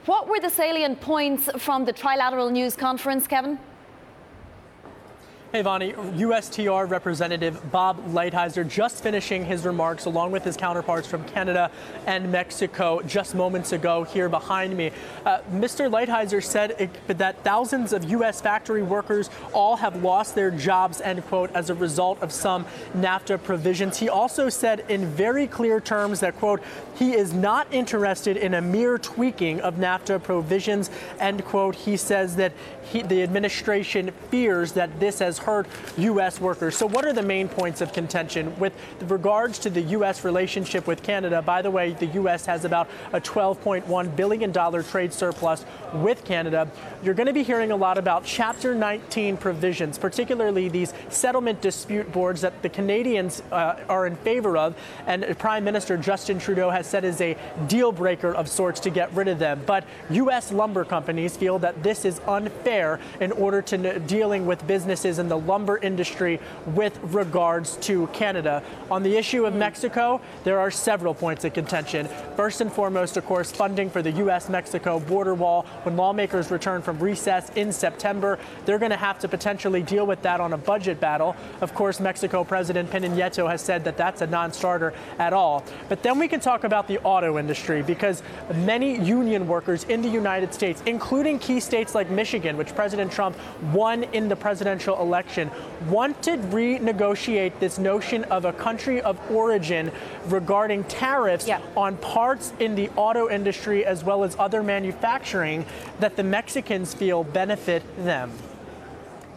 What were the salient points from the trilateral news conference, Kevin? Hey, Vani, USTR Representative Bob Lighthizer just finishing his remarks along with his counterparts from Canada and Mexico just moments ago here behind me. Mr. Lighthizer said that thousands of U.S. factory workers all have lost their jobs, end quote, as a result of some Nafta provisions. He also said in very clear terms that, quote, he is not interested in a mere tweaking of Nafta provisions, end quote. He says that the administration fears that this has hurt U.S. workers. So what are the main points of contention with regards to the U.S. relationship with Canada? By the way, the U.S. has about a $12.1 billion trade surplus with Canada. You're going to be hearing a lot about Chapter 19 provisions, particularly these settlement dispute boards that the Canadians are in favor of, and Prime Minister Justin Trudeau has said is a deal breaker of sorts to get rid of them. But U.S. lumber companies feel that this is unfair in order to dealing with businesses in the lumber industry with regards to Canada. On the issue of Mexico, there are several points of contention. First and foremost, of course, funding for the U.S.-Mexico border wall. When lawmakers return from recess in September, they're going to have to potentially deal with that on a budget battle. Of course, Mexico President Peña Nieto has said that that's a non-starter at all. But then we can talk about the auto industry, because many union workers in the United States, including key states like Michigan, which President Trump won in the presidential election, want to renegotiate this notion of a country of origin regarding tariffs on parts in the auto industry as well as other manufacturing that the Mexicans feel benefit them.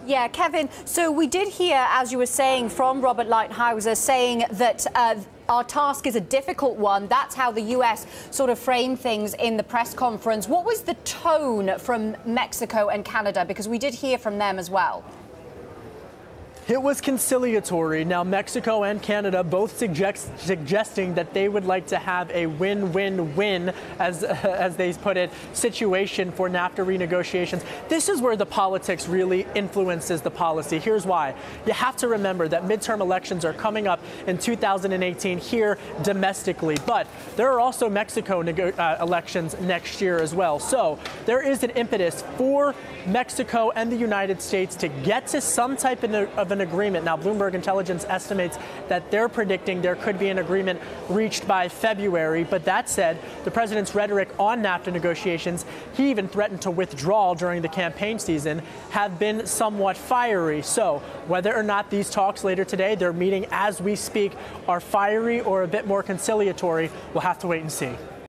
Yeah, Kevin, so we did hear, as you were saying, from Robert Lighthizer saying that our task is a difficult one. That's how the U.S. sort of framed things in the press conference. What was the tone from Mexico and Canada? Because we did hear from them as well. It was conciliatory. Now, Mexico and Canada both suggesting that they would like to have a win-win-win, as they put it, situation for NAFTA renegotiations. This is where the politics really influences the policy. Here's why. You have to remember that midterm elections are coming up in 2018 here domestically, but there are also Mexico elections next year as well. So there is an impetus for Mexico and the United States to get to some type of an agreement. Now, Bloomberg Intelligence estimates that they're predicting there could be an agreement reached by February. But that said, the president's rhetoric on NAFTA negotiations, he even threatened to withdraw during the campaign season, have been somewhat fiery. So whether or not these talks later today, they're meeting as we speak, are fiery or a bit more conciliatory, we'll have to wait and see.